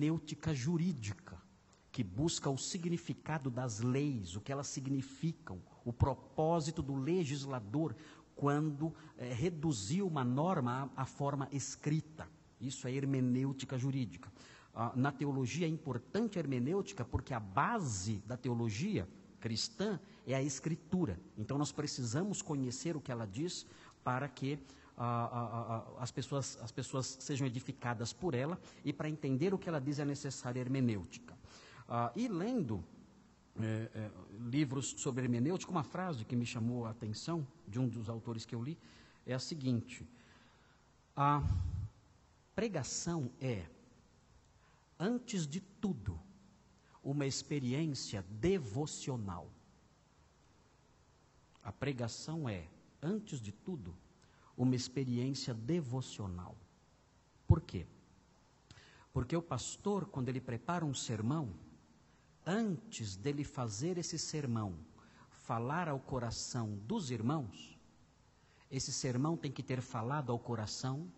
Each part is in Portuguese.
hermenêutica jurídica, que busca o significado das leis, o que elas significam, o propósito do legislador quando reduziu uma norma à forma escrita. Isso é hermenêutica jurídica. Na teologia é importante a hermenêutica porque a base da teologia cristã é a escritura. Então nós precisamos conhecer o que ela diz para que as pessoas sejam edificadas por ela, e para entender o que ela diz é necessária a hermenêutica. E lendo livros sobre hermenêutica, uma frase que me chamou a atenção de um dos autores que eu li é a seguinte: a pregação é, antes de tudo, uma experiência devocional. A pregação é, antes de tudo, uma experiência devocional. Por quê? Porque o pastor, quando ele prepara um sermão, antes dele fazer esse sermão, falar ao coração dos irmãos, esse sermão tem que ter falado ao coração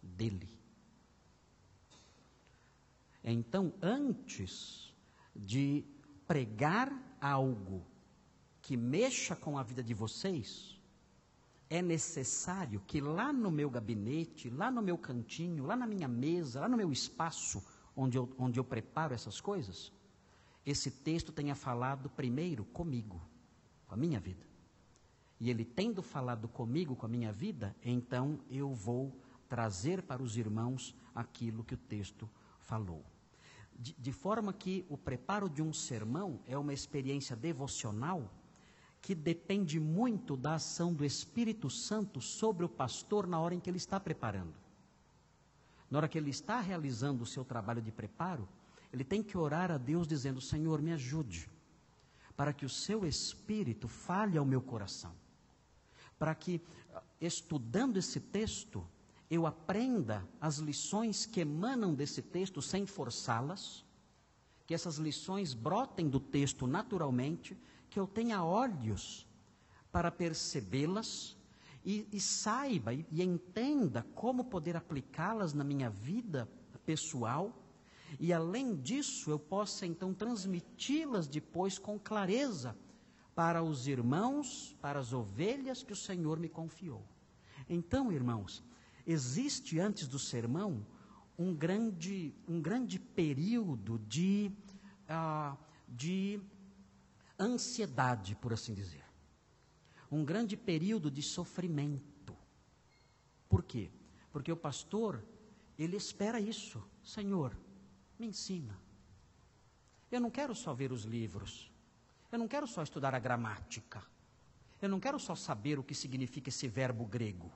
dele. Então, antes de pregar algo que mexa com a vida de vocês, é necessário que lá no meu gabinete, lá no meu cantinho, lá na minha mesa, lá no meu espaço, onde eu preparo essas coisas, esse texto tenha falado primeiro comigo, com a minha vida. E ele tendo falado comigo, com a minha vida, então eu vou trazer para os irmãos aquilo que o texto falou. De forma que o preparo de um sermão é uma experiência devocional que depende muito da ação do Espírito Santo sobre o pastor na hora em que ele está preparando. Na hora que ele está realizando o seu trabalho de preparo, ele tem que orar a Deus dizendo: Senhor, me ajude, para que o seu Espírito fale ao meu coração, para que, estudando esse texto, eu aprenda as lições que emanam desse texto sem forçá-las, que essas lições brotem do texto naturalmente, que eu tenha olhos para percebê-las e saiba e entenda como poder aplicá-las na minha vida pessoal, e além disso eu possa então transmiti-las depois com clareza para os irmãos, para as ovelhas que o Senhor me confiou. Então, irmãos, existe antes do sermão um grande período de ansiedade, por assim dizer. Um grande período de sofrimento. Por quê? Porque o pastor, ele espera isso. Senhor, me ensina. Eu não quero só ver os livros. Eu não quero só estudar a gramática. Eu não quero só saber o que significa esse verbo grego.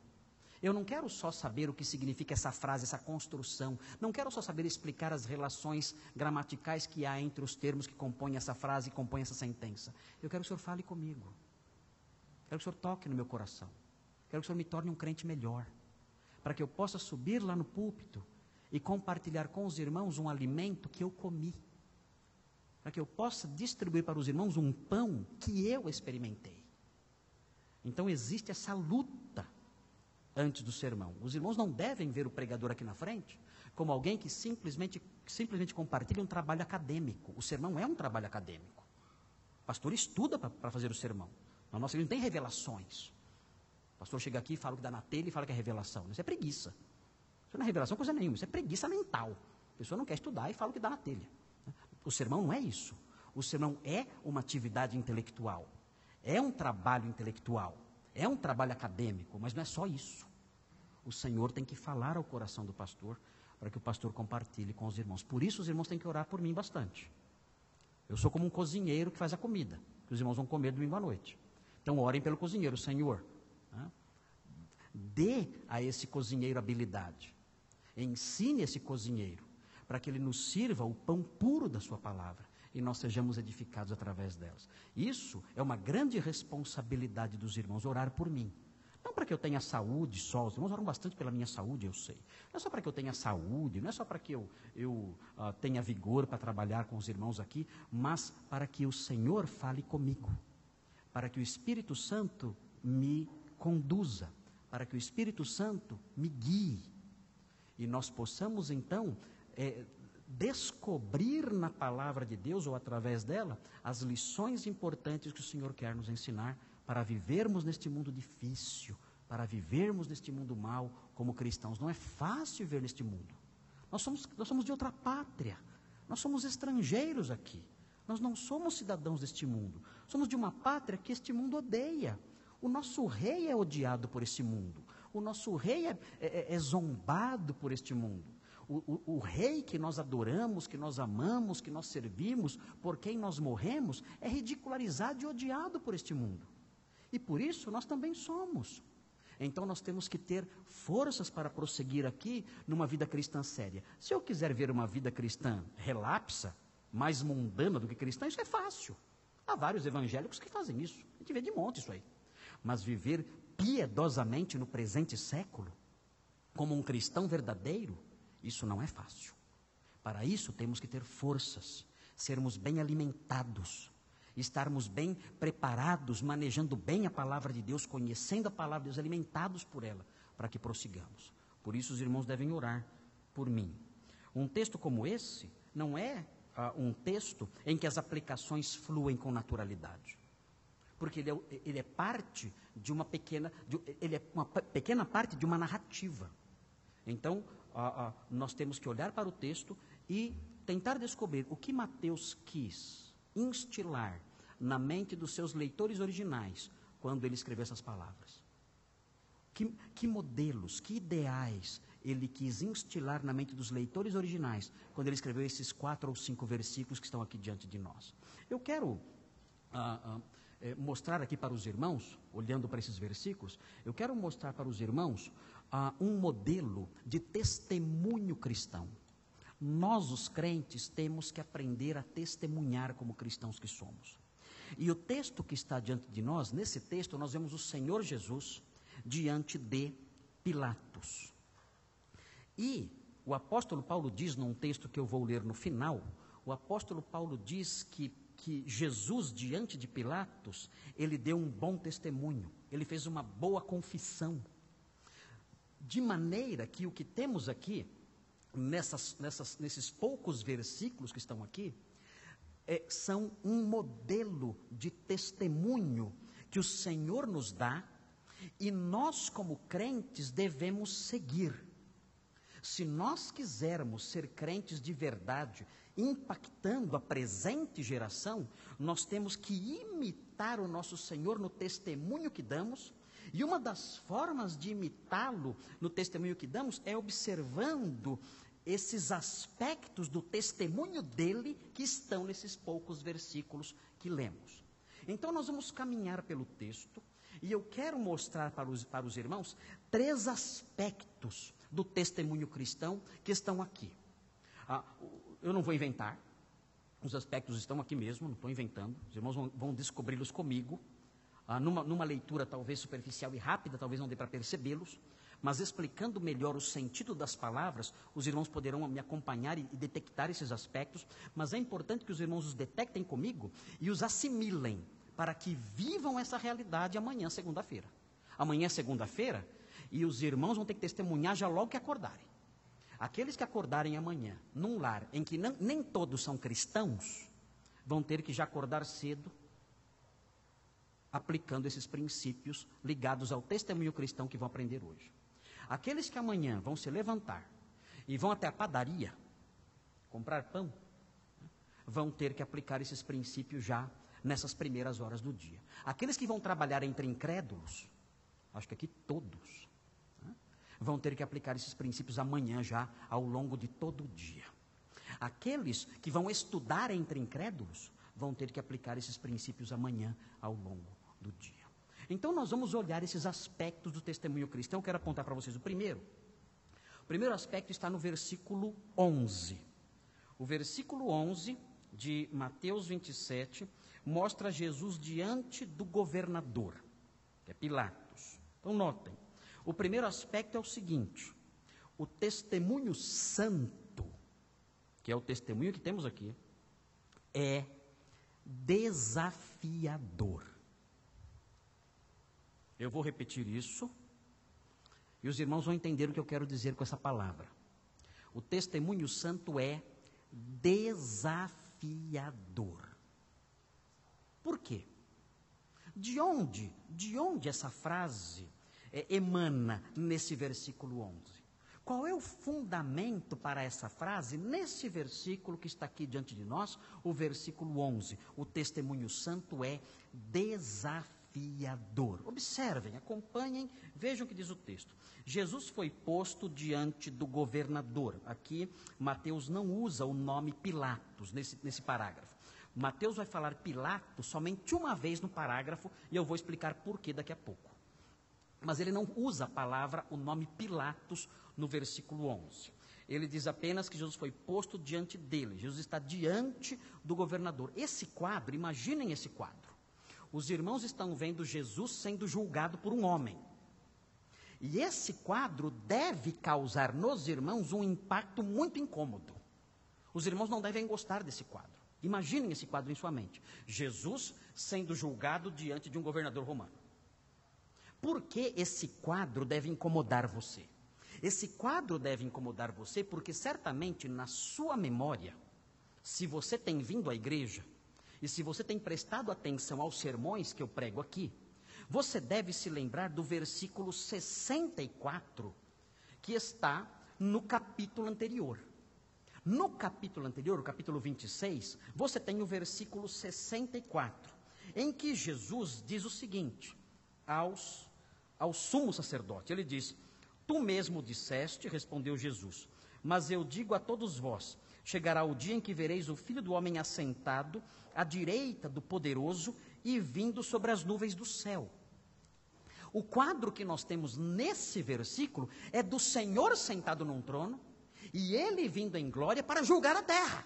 Eu não quero só saber o que significa essa frase, essa construção. Não quero só saber explicar as relações gramaticais que há entre os termos que compõem essa frase e compõem essa sentença. Eu quero que o Senhor fale comigo. Quero que o Senhor toque no meu coração. Quero que o Senhor me torne um crente melhor. Para que eu possa subir lá no púlpito e compartilhar com os irmãos um alimento que eu comi. Para que eu possa distribuir para os irmãos um pão que eu experimentei. Então existe essa luta antes do sermão. Os irmãos não devem ver o pregador aqui na frente como alguém que simplesmente compartilha um trabalho acadêmico. O sermão é um trabalho acadêmico. O pastor estuda para fazer o sermão. Na nossa igreja não tem revelações. O pastor chega aqui e fala o que dá na telha e fala que é revelação. Isso é preguiça. Isso não é revelação coisa nenhuma. Isso é preguiça mental. A pessoa não quer estudar e fala o que dá na telha. O sermão não é isso. O sermão é uma atividade intelectual. É um trabalho intelectual. É um trabalho acadêmico, mas não é só isso. O Senhor tem que falar ao coração do pastor para que o pastor compartilhe com os irmãos. Por isso os irmãos têm que orar por mim bastante. Eu sou como um cozinheiro que faz a comida, que os irmãos vão comer domingo à noite. Então orem pelo cozinheiro. Senhor, dê a esse cozinheiro habilidade. Ensine esse cozinheiro para que ele nos sirva o pão puro da sua palavra e nós sejamos edificados através delas. Isso é uma grande responsabilidade dos irmãos, orar por mim. Não para que eu tenha saúde só, os irmãos oram bastante pela minha saúde, eu sei. Não é só para que eu tenha saúde, não é só para que eu tenha vigor para trabalhar com os irmãos aqui, mas para que o Senhor fale comigo, para que o Espírito Santo me conduza, para que o Espírito Santo me guie, e nós possamos então descobrir na palavra de Deus, ou através dela, as lições importantes que o Senhor quer nos ensinar para vivermos neste mundo difícil, para vivermos neste mundo mau como cristãos. Não é fácil viver neste mundo. Nós somos de outra pátria, nós somos estrangeiros aqui, nós não somos cidadãos deste mundo, somos de uma pátria que este mundo odeia. O nosso rei é odiado por este mundo, o nosso rei é zombado por este mundo. O rei que nós adoramos, que nós amamos, que nós servimos, por quem nós morremos, é ridicularizado e odiado por este mundo. E por isso nós também somos. Então nós temos que ter forças para prosseguir aqui numa vida cristã séria. Se eu quiser ver uma vida cristã relapsa, mais mundana do que cristã, isso é fácil. Há vários evangélicos que fazem isso. A gente vê de monte isso aí. Mas viver piedosamente no presente século, como um cristão verdadeiro, isso não é fácil. Para isso temos que ter forças, sermos bem alimentados, estarmos bem preparados, manejando bem a palavra de Deus, conhecendo a palavra de Deus, alimentados por ela, para que prossigamos. Por isso os irmãos devem orar por mim. Um texto como esse não é um texto em que as aplicações fluem com naturalidade, porque ele é parte de uma pequena, ele é uma pequena parte de uma narrativa. Então, nós temos que olhar para o texto e tentar descobrir o que Mateus quis instilar na mente dos seus leitores originais quando ele escreveu essas palavras. Que modelos, que ideais ele quis instilar na mente dos leitores originais quando ele escreveu esses 4 ou 5 versículos que estão aqui diante de nós. Eu quero mostrar aqui para os irmãos, olhando para esses versículos, eu quero mostrar para os irmãos um modelo de testemunho cristão. Nós, os crentes, temos que aprender a testemunhar como cristãos que somos. E o texto que está diante de nós, nesse texto, nós vemos o Senhor Jesus diante de Pilatos. E o apóstolo Paulo diz, num texto que eu vou ler no final, o apóstolo Paulo diz que Jesus, diante de Pilatos, ele deu um bom testemunho, ele fez uma boa confissão. De maneira que o que temos aqui, nesses poucos versículos que estão aqui, são um modelo de testemunho que o Senhor nos dá e nós, como crentes, devemos seguir. Se nós quisermos ser crentes de verdade, impactando a presente geração, nós temos que imitar o nosso Senhor no testemunho que damos. E uma das formas de imitá-lo no testemunho que damos é observando esses aspectos do testemunho dele que estão nesses poucos versículos que lemos. Então nós vamos caminhar pelo texto e eu quero mostrar para os irmãos 3 aspectos do testemunho cristão que estão aqui. Eu não vou inventar, os aspectos estão aqui mesmo, não estou inventando, os irmãos vão descobri-los comigo. Numa leitura talvez superficial e rápida, talvez não dê para percebê-los, mas explicando melhor o sentido das palavras, os irmãos poderão me acompanhar e detectar esses aspectos, mas é importante que os irmãos os detectem comigo e os assimilem, para que vivam essa realidade amanhã, segunda-feira. Amanhã é segunda-feira, e os irmãos vão ter que testemunhar já logo que acordarem. Aqueles que acordarem amanhã, num lar em que nem todos são cristãos, vão ter que já acordar cedo, aplicando esses princípios ligados ao testemunho cristão que vão aprender hoje. Aqueles que amanhã vão se levantar e vão até a padaria comprar pão, vão ter que aplicar esses princípios já nessas primeiras horas do dia. Aqueles que vão trabalhar entre incrédulos, acho que aqui todos, vão ter que aplicar esses princípios amanhã já ao longo de todo o dia. Aqueles que vão estudar entre incrédulos, vão ter que aplicar esses princípios amanhã ao longo do dia. Então nós vamos olhar esses aspectos do testemunho cristão. Eu quero apontar para vocês o primeiro. O primeiro aspecto está no versículo 11. O versículo 11 de Mateus 27 mostra Jesus diante do governador, que é Pilatos. Então notem, o primeiro aspecto é o seguinte: o testemunho santo, que é o testemunho que temos aqui, é desafiador. Eu vou repetir isso e os irmãos vão entender o que eu quero dizer com essa palavra. O testemunho santo é desafiador. Por quê? De onde essa frase emana nesse versículo 11? Qual é o fundamento para essa frase nesse versículo que está aqui diante de nós, o versículo 11? O testemunho santo é desafiador. Observem, acompanhem, vejam o que diz o texto. Jesus foi posto diante do governador. Aqui, Mateus não usa o nome Pilatos nesse parágrafo. Mateus vai falar Pilatos somente uma vez no parágrafo, e eu vou explicar por que daqui a pouco. Mas ele não usa a palavra, o nome Pilatos, no versículo 11. Ele diz apenas que Jesus foi posto diante dele. Jesus está diante do governador. Esse quadro, imaginem esse quadro. Os irmãos estão vendo Jesus sendo julgado por um homem. E esse quadro deve causar nos irmãos um impacto muito incômodo. Os irmãos não devem gostar desse quadro. Imaginem esse quadro em sua mente. Jesus sendo julgado diante de um governador romano. Por que esse quadro deve incomodar você? Esse quadro deve incomodar você porque certamente na sua memória, se você tem vindo à igreja e se você tem prestado atenção aos sermões que eu prego aqui, você deve se lembrar do versículo 64, que está no capítulo anterior. No capítulo anterior, o capítulo 26, você tem o versículo 64, em que Jesus diz o seguinte ao sumo sacerdote. Ele diz: tu mesmo disseste, respondeu Jesus, mas eu digo a todos vós, chegará o dia em que vereis o Filho do Homem assentado à direita do Poderoso e vindo sobre as nuvens do céu. O quadro que nós temos nesse versículo é do Senhor sentado num trono, e Ele vindo em glória para julgar a terra.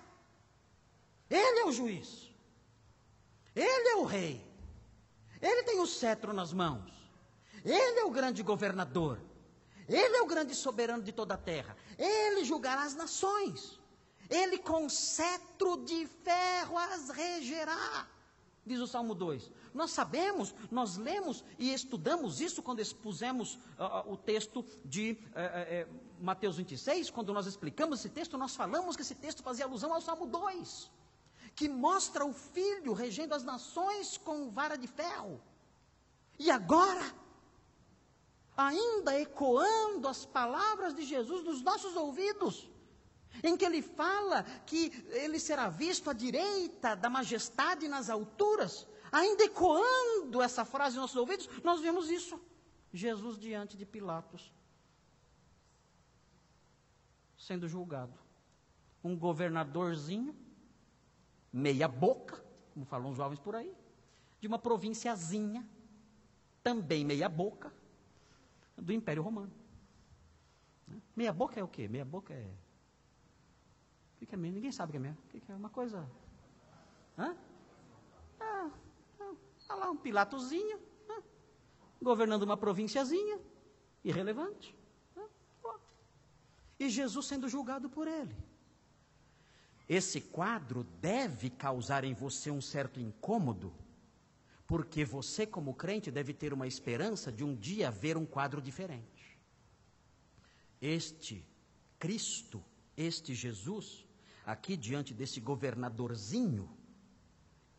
Ele é o juiz, Ele é o rei, Ele tem o cetro nas mãos, Ele é o grande governador, Ele é o grande soberano de toda a terra, Ele julgará as nações, Ele com cetro de ferro as regerá, diz o Salmo 2. Nós sabemos, nós lemos e estudamos isso quando expusemos o texto de Mateus 26, quando nós explicamos esse texto, nós falamos que esse texto fazia alusão ao Salmo 2, que mostra o Filho regendo as nações com vara de ferro. E agora, ainda ecoando as palavras de Jesus nos nossos ouvidos, em que ele fala que ele será visto à direita da majestade nas alturas, ainda ecoando essa frase nos nossos ouvidos, nós vemos isso. Jesus diante de Pilatos, sendo julgado. Um governadorzinho, meia boca, como falam os jovens por aí, de uma provínciazinha, também meia boca, do Império Romano. Meia boca é o quê? Meia boca é... O que é meia? Ninguém sabe o que é meia. O que é uma coisa... Está lá um Pilatozinho, governando uma provínciazinha, irrelevante. E Jesus sendo julgado por ele. Esse quadro deve causar em você um certo incômodo, porque você, como crente, deve ter uma esperança de um dia ver um quadro diferente. Este Cristo, este Jesus, aqui diante desse governadorzinho,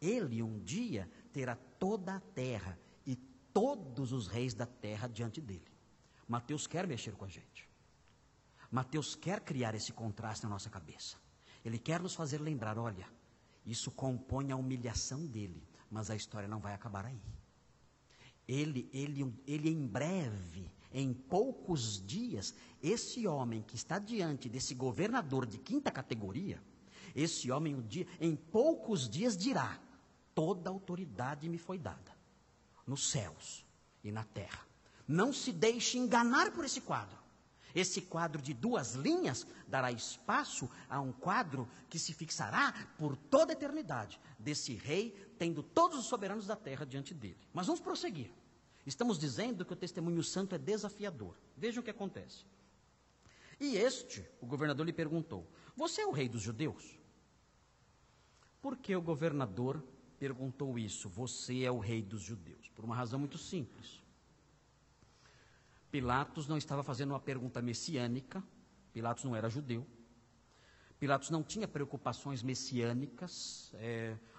ele um dia terá toda a terra e todos os reis da terra diante dele. Mateus quer mexer com a gente. Mateus quer criar esse contraste na nossa cabeça. Ele quer nos fazer lembrar, olha, isso compõe a humilhação dele, mas a história não vai acabar aí. Ele em breve, em poucos dias, esse homem que está diante desse governador de quinta categoria, esse homem um dia, em poucos dias dirá: toda autoridade me foi dada, nos céus e na terra. Não se deixe enganar por esse quadro. Esse quadro de duas linhas dará espaço a um quadro que se fixará por toda a eternidade, desse rei tendo todos os soberanos da terra diante dele. Mas vamos prosseguir. Estamos dizendo que o testemunho santo é desafiador. Vejam o que acontece. E o governador lhe perguntou: você é o rei dos judeus? Por que o governador perguntou isso? Você é o rei dos judeus? Por uma razão muito simples. Pilatos não estava fazendo uma pergunta messiânica. Pilatos não era judeu. Pilatos não tinha preocupações messiânicas,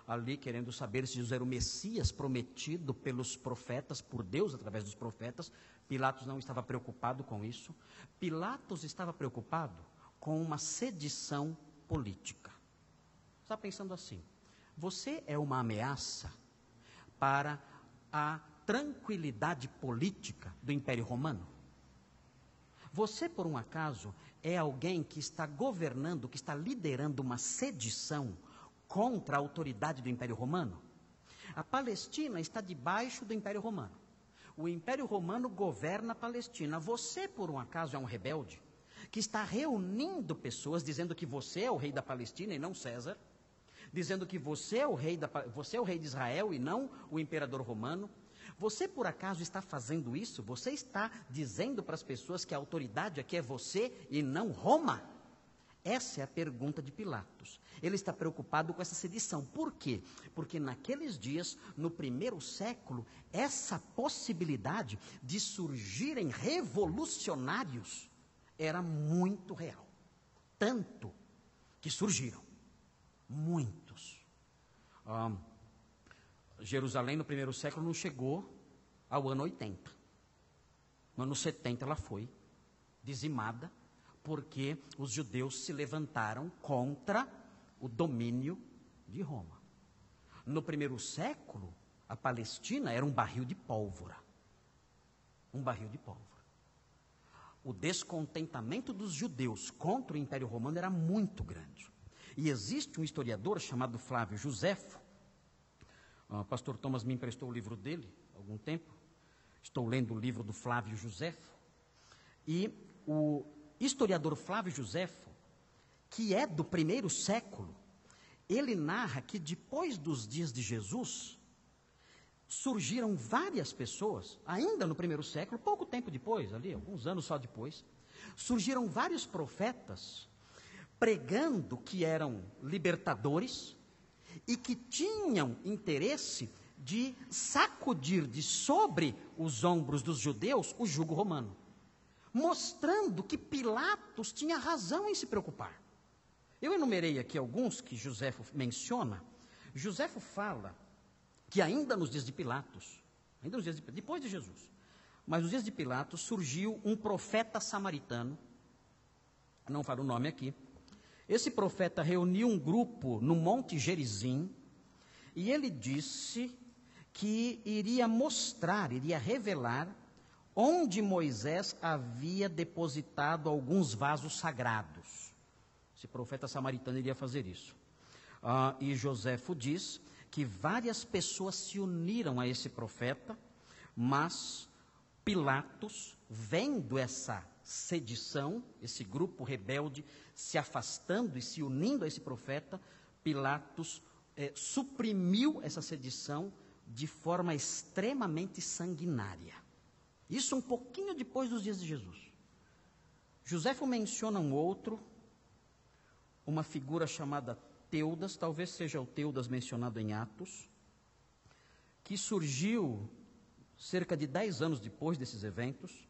ali querendo saber se Jesus era o Messias prometido pelos profetas, por Deus através dos profetas. Pilatos não estava preocupado com isso. Pilatos estava preocupado com uma sedição política. Está pensando assim: você é uma ameaça para a tranquilidade política do Império Romano? Você, por um acaso, é alguém que está governando, que está liderando uma sedição contra a autoridade do Império Romano? A Palestina está debaixo do Império Romano. O Império Romano governa a Palestina. Você, por um acaso, é um rebelde que está reunindo pessoas, dizendo que você é o rei da Palestina e não César, dizendo que você é o rei de Israel e não o imperador romano. Você, por acaso, está fazendo isso? Você está dizendo para as pessoas que a autoridade aqui é você e não Roma? Essa é a pergunta de Pilatos. Ele está preocupado com essa sedição. Por quê? Porque naqueles dias, no primeiro século, essa possibilidade de surgirem revolucionários era muito real. Tanto que surgiram muitos. Jerusalém no primeiro século não chegou ao ano 80. No ano 70 ela foi dizimada, porque os judeus se levantaram contra o domínio de Roma. No primeiro século, a Palestina era um barril de pólvora. Um barril de pólvora. O descontentamento dos judeus contra o Império Romano era muito grande. E existe um historiador chamado Flávio Josefo. O pastor Thomas me emprestou o livro dele há algum tempo. Estou lendo o livro do Flávio Josefo. E o historiador Flávio Josefo, que é do primeiro século, ele narra que depois dos dias de Jesus, surgiram várias pessoas, ainda no primeiro século, pouco tempo depois, ali, alguns anos só depois, surgiram vários profetas pregando que eram libertadores e que tinham interesse de sacudir de sobre os ombros dos judeus o jugo romano, mostrando que Pilatos tinha razão em se preocupar. Eu enumerei aqui alguns que Josefo menciona. Josefo fala que ainda nos dias de Pilatos, depois de Jesus, mas nos dias de Pilatos surgiu um profeta samaritano, não falo o nome aqui. Esse profeta reuniu um grupo no Monte Gerizim, e ele disse que iria revelar onde Moisés havia depositado alguns vasos sagrados. Esse profeta samaritano iria fazer isso. E Josefo diz que várias pessoas se uniram a esse profeta, mas Pilatos, vendo essa sedição, esse grupo rebelde se afastando e se unindo a esse profeta, Pilatos suprimiu essa sedição de forma extremamente sanguinária. Isso um pouquinho depois dos dias de Jesus. Josefo menciona um outro, uma figura chamada Teudas, talvez seja o Teudas mencionado em Atos, que surgiu cerca de 10 anos depois desses eventos,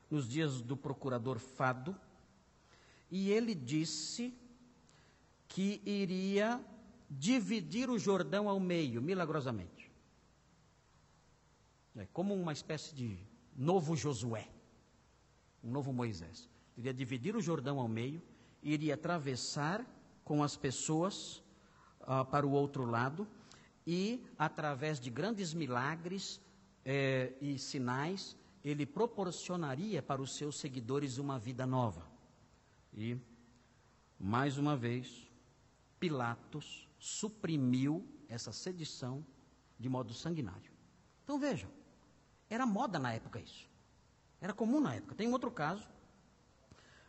nos dias do procurador Fado, e ele disse que iria dividir o Jordão ao meio, milagrosamente. Como uma espécie de novo Josué, um novo Moisés. Iria dividir o Jordão ao meio, iria atravessar com as pessoas para o outro lado, e através de grandes milagres e sinais, ele proporcionaria para os seus seguidores uma vida nova. E, mais uma vez, Pilatos suprimiu essa sedição de modo sanguinário. Então vejam, era moda na época isso. Era comum na época. Tem um outro caso,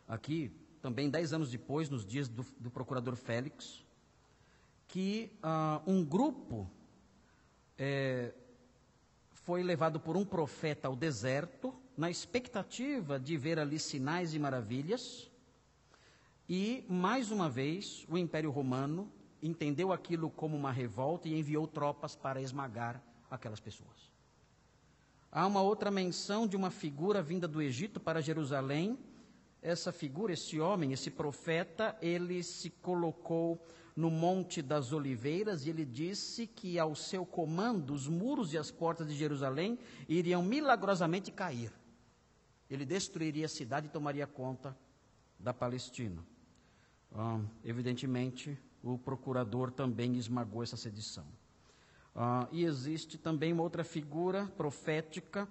aqui também 10 anos depois, nos dias do procurador Félix, que um grupo foi levado por um profeta ao deserto, na expectativa de ver ali sinais e maravilhas, e, mais uma vez, o Império Romano entendeu aquilo como uma revolta e enviou tropas para esmagar aquelas pessoas. Há uma outra menção de uma figura vinda do Egito para Jerusalém, essa figura, esse homem, esse profeta, ele se colocou no Monte das Oliveiras e ele disse que ao seu comando os muros e as portas de Jerusalém iriam milagrosamente cair. Ele destruiria a cidade e tomaria conta da Palestina. Evidentemente, o procurador também esmagou essa sedição. E existe também uma outra figura profética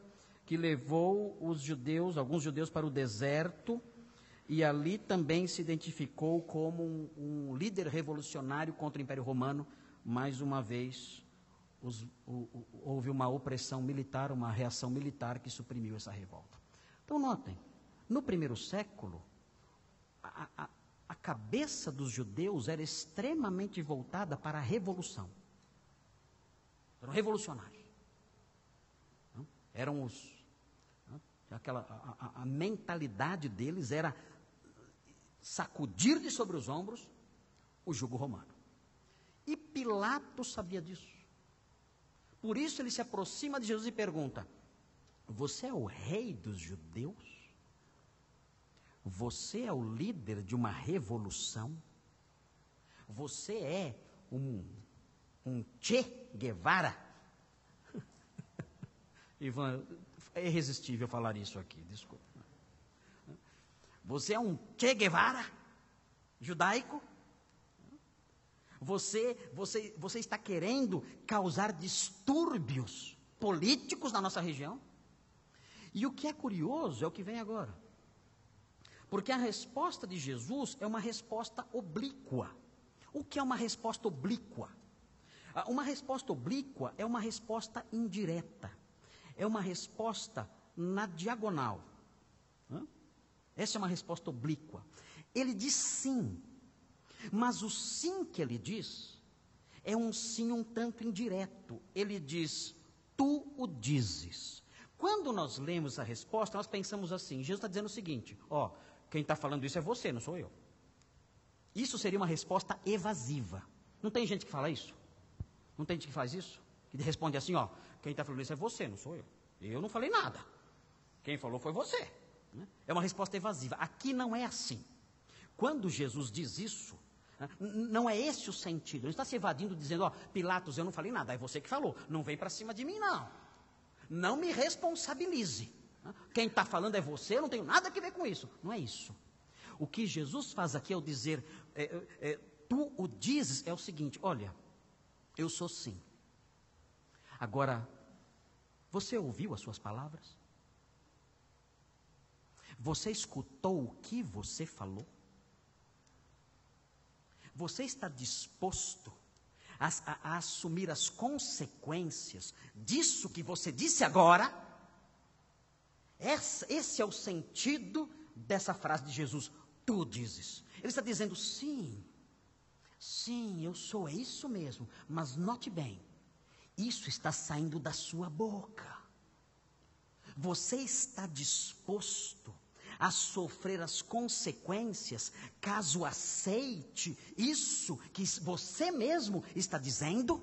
que levou os judeus, alguns judeus, para o deserto, e ali também se identificou como um líder revolucionário contra o Império Romano. Mais uma vez, houve uma opressão militar, uma reação militar que suprimiu essa revolta. Então notem, no primeiro século, a cabeça dos judeus era extremamente voltada para a revolução. Eram revolucionários. Eram a mentalidade deles era sacudir de sobre os ombros o jugo romano. E Pilatos sabia disso. Por isso ele se aproxima de Jesus e pergunta: você é o rei dos judeus? Você é o líder de uma revolução? Você é um Che Guevara? Ivan, é irresistível falar isso aqui, desculpa. Você é um Che Guevara judaico? Você está querendo causar distúrbios políticos na nossa região? E o que é curioso é o que vem agora. Porque a resposta de Jesus é uma resposta oblíqua. O que é uma resposta oblíqua? Uma resposta oblíqua é uma resposta indireta. É uma resposta na diagonal. Essa é uma resposta oblíqua. Ele diz sim, mas o sim que ele diz é um sim um tanto indireto. Ele diz: tu o dizes. Quando nós lemos a resposta, nós pensamos assim: Jesus está dizendo o seguinte, quem está falando isso é você, não sou eu. Isso seria uma resposta evasiva. Não tem gente que fala isso? Não tem gente que faz isso? Que responde assim, quem está falando isso é você, não sou eu. Eu não falei nada. Quem falou foi você. É uma resposta evasiva. Aqui não é assim. Quando Jesus diz isso, não é esse o sentido. Ele está se evadindo dizendo, Pilatos, eu não falei nada, é você que falou. Não vem para cima de mim, não. Não me responsabilize. Quem está falando é você, eu não tenho nada a ver com isso. Não é isso. O que Jesus faz aqui ao dizer, tu o dizes, é o seguinte: olha, eu sou sim. Agora, você ouviu as suas palavras? Você escutou o que você falou? Você está disposto a assumir as consequências disso que você disse agora? Esse é o sentido dessa frase de Jesus, tu dizes. Ele está dizendo, sim, eu sou, é isso mesmo, mas note bem, isso está saindo da sua boca. Você está disposto a sofrer as consequências caso aceite isso que você mesmo está dizendo?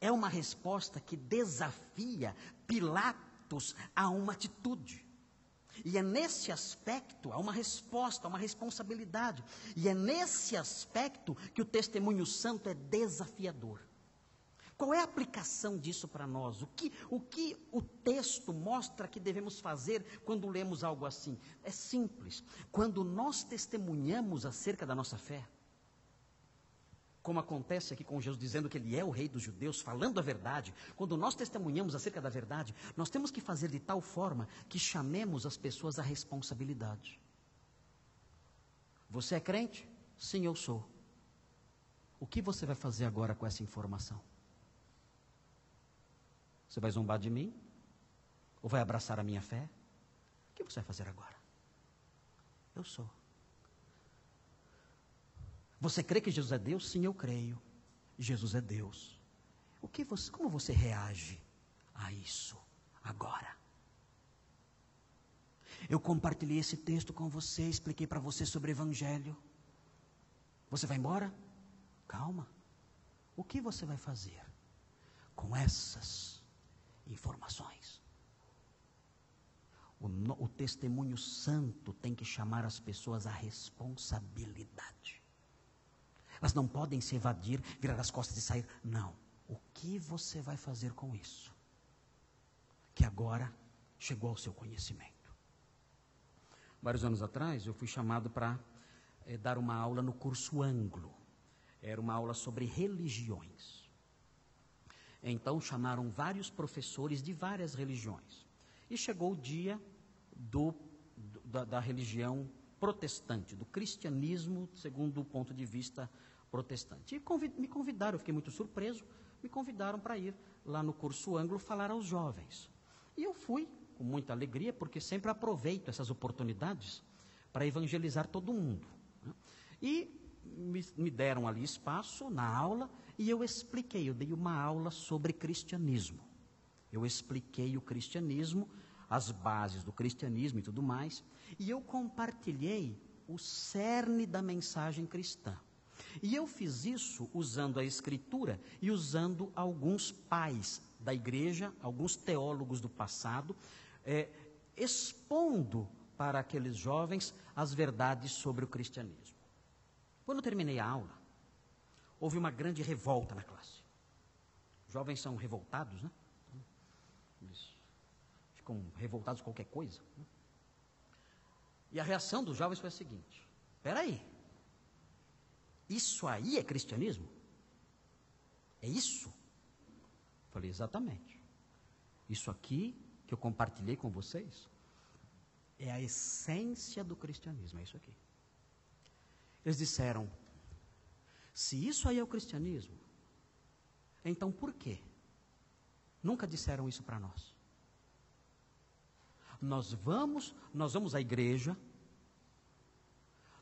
É uma resposta que desafia Pilatos a uma atitude. E é nesse aspecto, há uma resposta, há uma responsabilidade. E é nesse aspecto que o testemunho santo é desafiador. Qual é a aplicação disso para nós? O que o texto mostra que devemos fazer quando lemos algo assim? É simples. Quando nós testemunhamos acerca da nossa fé, como acontece aqui com Jesus dizendo que ele é o rei dos judeus, falando a verdade, quando nós testemunhamos acerca da verdade, nós temos que fazer de tal forma que chamemos as pessoas à responsabilidade. Você é crente? Sim, eu sou. O que você vai fazer agora com essa informação? Você vai zombar de mim? Ou vai abraçar a minha fé? O que você vai fazer agora? Eu sou. Você crê que Jesus é Deus? Sim, eu creio. Jesus é Deus. Como você reage a isso agora? Eu compartilhei esse texto com você, expliquei para você sobre o Evangelho. Você vai embora? Calma. O que você vai fazer com essas informações? O testemunho santo tem que chamar as pessoas à responsabilidade. Elas não podem se evadir, virar as costas e sair. Não. O que você vai fazer com isso? Que agora chegou ao seu conhecimento. Vários anos atrás, eu fui chamado para dar uma aula no curso Anglo. Era uma aula sobre religiões. Então, chamaram vários professores de várias religiões. E chegou o dia da religião protestante, do cristianismo, segundo o ponto de vista protestante. E me convidaram, eu fiquei muito surpreso, me convidaram para ir lá no curso Anglo falar aos jovens. E eu fui com muita alegria, porque sempre aproveito essas oportunidades para evangelizar todo mundo. E me deram ali espaço na aula, e eu dei uma aula sobre cristianismo. Eu expliquei o cristianismo, as bases do cristianismo e tudo mais, e eu compartilhei o cerne da mensagem cristã. E eu fiz isso usando a Escritura e usando alguns pais da igreja, alguns teólogos do passado, expondo para aqueles jovens as verdades sobre o cristianismo. Quando eu terminei a aula, houve uma grande revolta na classe. Os jovens são revoltados, né? Eles ficam revoltados com qualquer coisa. Né? E a reação dos jovens foi a seguinte: espera aí, isso aí é cristianismo? É isso? Falei, exatamente. Isso aqui que eu compartilhei com vocês é a essência do cristianismo, é isso aqui. Eles disseram, se isso aí é o cristianismo, então por quê? Nunca disseram isso para nós. Nós vamos à igreja,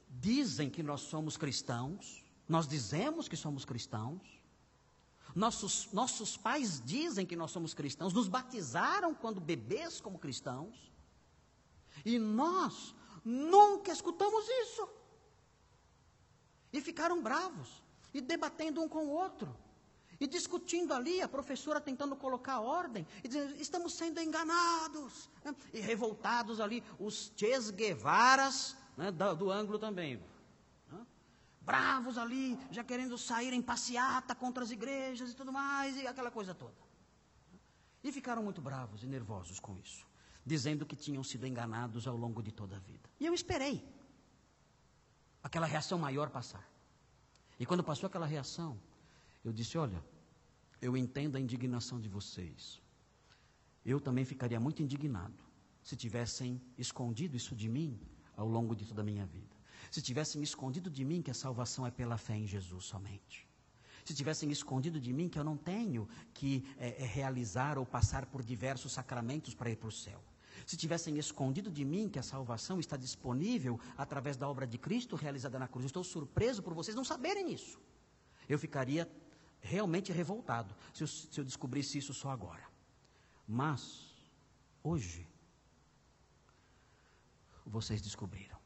dizem que nós somos cristãos, nós dizemos que somos cristãos, nossos pais dizem que nós somos cristãos, nos batizaram quando bebês como cristãos, e nós nunca escutamos isso. E ficaram bravos, e debatendo um com o outro, e discutindo ali, a professora tentando colocar ordem, e dizendo, estamos sendo enganados, né? E revoltados ali, os Che Guevaras, né, do Anglo também, né? Bravos ali, já querendo sair em passeata contra as igrejas e tudo mais, e aquela coisa toda. E ficaram muito bravos e nervosos com isso, dizendo que tinham sido enganados ao longo de toda a vida. E eu esperei aquela reação maior passar. E quando passou aquela reação, eu disse, olha, eu entendo a indignação de vocês. Eu também ficaria muito indignado se tivessem escondido isso de mim ao longo de toda a minha vida. Se tivessem escondido de mim que a salvação é pela fé em Jesus somente. Se tivessem escondido de mim que eu não tenho que realizar ou passar por diversos sacramentos para ir para o céu. Se tivessem escondido de mim que a salvação está disponível através da obra de Cristo realizada na cruz. Eu estou surpreso por vocês não saberem isso. Eu ficaria realmente revoltado se eu descobrisse isso só agora. Mas, hoje, vocês descobriram.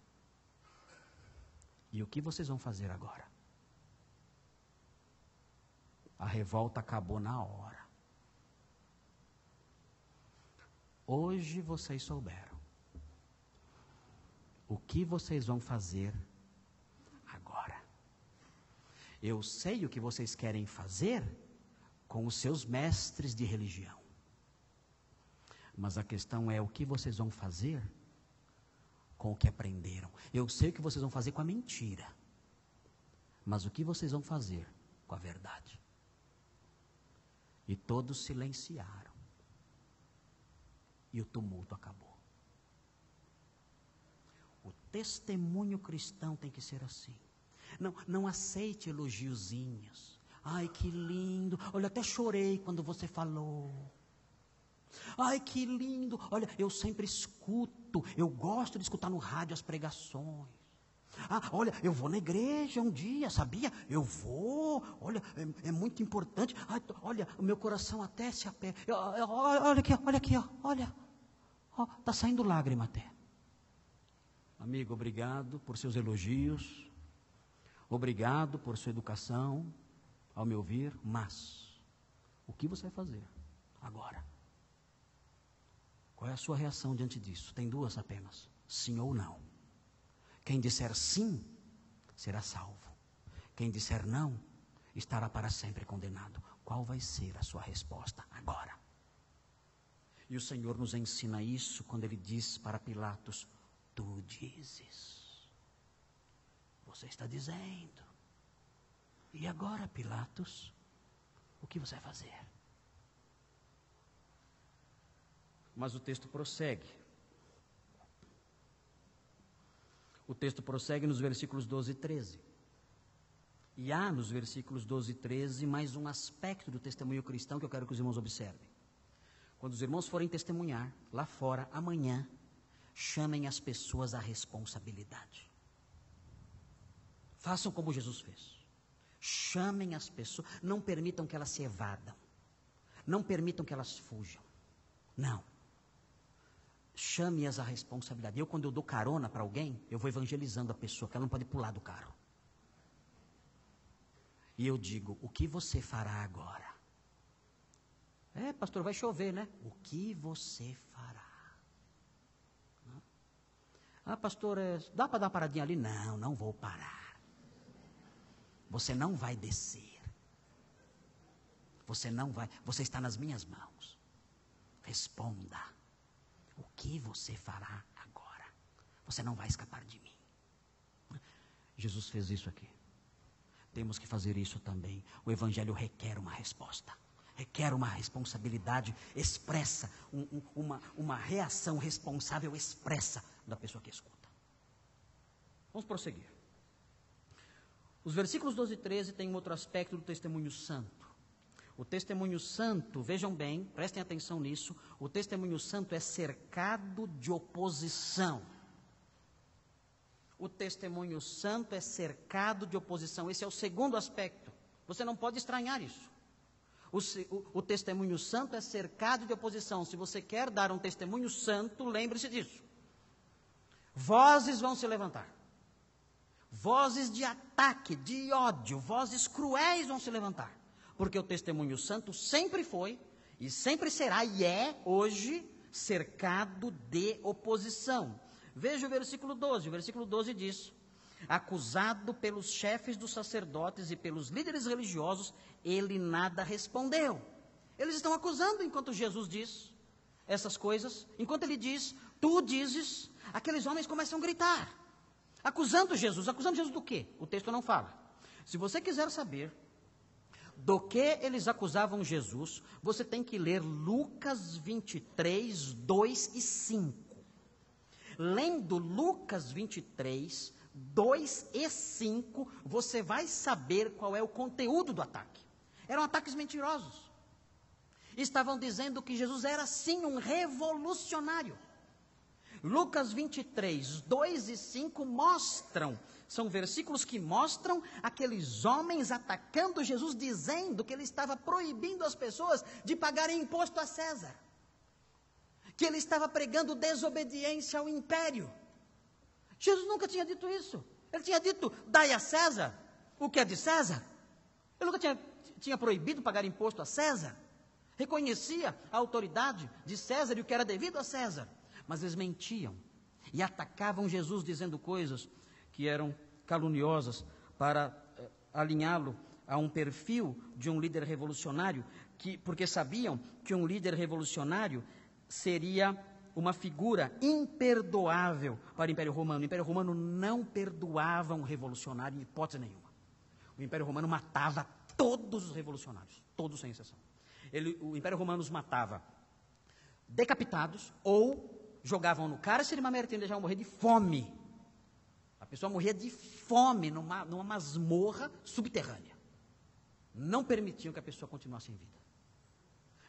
E o que vocês vão fazer agora? A revolta acabou na hora. Hoje vocês souberam. O que vocês vão fazer agora? Eu sei o que vocês querem fazer com os seus mestres de religião. Mas a questão é o que vocês vão fazer com o que aprenderam. Eu sei o que vocês vão fazer com a mentira. Mas o que vocês vão fazer com a verdade? E todos silenciaram. E o tumulto acabou. O testemunho cristão tem que ser assim. Não aceite elogiozinhos. Ai, que lindo. Olha, até chorei quando você falou. Ai, que lindo. Olha, eu sempre escuto. Eu gosto de escutar no rádio as pregações. Ah, olha, eu vou na igreja um dia, sabia? Eu vou. Olha, é muito importante. Ai, olha, o meu coração até se aperta. Olha aqui, olha. Está saindo lágrima até. Amigo, obrigado por seus elogios. Obrigado por sua educação, ao me ouvir. Mas, o que você vai fazer agora? Com Qual é a sua reação diante disso? Tem duas apenas: sim ou não. Quem disser sim, será salvo. Quem disser não, estará para sempre condenado. Qual vai ser a sua resposta agora? E o Senhor nos ensina isso quando Ele diz para Pilatos: tu dizes. Você está dizendo. E agora, Pilatos, o que você vai fazer? Mas o texto prossegue. O texto prossegue nos versículos 12 e 13. E há nos versículos 12 e 13 mais um aspecto do testemunho cristão que eu quero que os irmãos observem. Quando os irmãos forem testemunhar lá fora, amanhã, chamem as pessoas à responsabilidade. Façam como Jesus fez. Chamem as pessoas, não permitam que elas se evadam. Não permitam que elas fujam. Não. Chame-as à responsabilidade. Quando eu dou carona para alguém, eu vou evangelizando a pessoa, que ela não pode pular do carro. E eu digo: o que você fará agora? Pastor, vai chover, né? O que você fará? Pastor, dá para dar uma paradinha ali? Não, não vou parar. Você não vai descer. Você não vai, você está nas minhas mãos. Responda. O que você fará agora? Você não vai escapar de mim. Jesus fez isso aqui. Temos que fazer isso também. O Evangelho requer uma resposta. Requer uma responsabilidade expressa. Uma reação responsável expressa da pessoa que escuta. Vamos prosseguir. Os versículos 12 e 13 têm um outro aspecto do testemunho santo. O testemunho santo, vejam bem, prestem atenção nisso, o testemunho santo é cercado de oposição. O testemunho santo é cercado de oposição. Esse é o segundo aspecto. Você não pode estranhar isso. O testemunho santo é cercado de oposição. Se você quer dar um testemunho santo, lembre-se disso. Vozes vão se levantar. Vozes de ataque, de ódio, vozes cruéis vão se levantar. Porque o testemunho santo sempre foi, e sempre será, e é hoje, cercado de oposição. Veja o versículo 12. O versículo 12 diz: acusado pelos chefes dos sacerdotes e pelos líderes religiosos, ele nada respondeu. Eles estão acusando enquanto Jesus diz essas coisas. Enquanto ele diz, tu dizes, aqueles homens começam a gritar. Acusando Jesus do quê? O texto não fala. Se você quiser saber do que eles acusavam Jesus, você tem que ler Lucas 23, 2 e 5. Lendo Lucas 23, 2 e 5, você vai saber qual é o conteúdo do ataque. Eram ataques mentirosos. Estavam dizendo que Jesus era sim um revolucionário. Lucas 23, 2 e 5 mostram, são versículos que mostram aqueles homens atacando Jesus, dizendo que ele estava proibindo as pessoas de pagarem imposto a César. Que ele estava pregando desobediência ao império. Jesus nunca tinha dito isso. Ele tinha dito, dai a César o que é de César. Ele nunca tinha proibido pagar imposto a César. Reconhecia a autoridade de César e o que era devido a César. Mas eles mentiam e atacavam Jesus dizendo coisas que eram caluniosas para alinhá-lo a um perfil de um líder revolucionário, porque sabiam que um líder revolucionário seria uma figura imperdoável para o Império Romano. O Império Romano não perdoava um revolucionário em hipótese nenhuma. O Império Romano matava todos os revolucionários, todos sem exceção. O Império Romano os matava decapitados ou jogavam no cárcere mamertino e deixavam morrer de fome. A pessoa morria de fome numa masmorra subterrânea. Não permitiam que a pessoa continuasse em vida.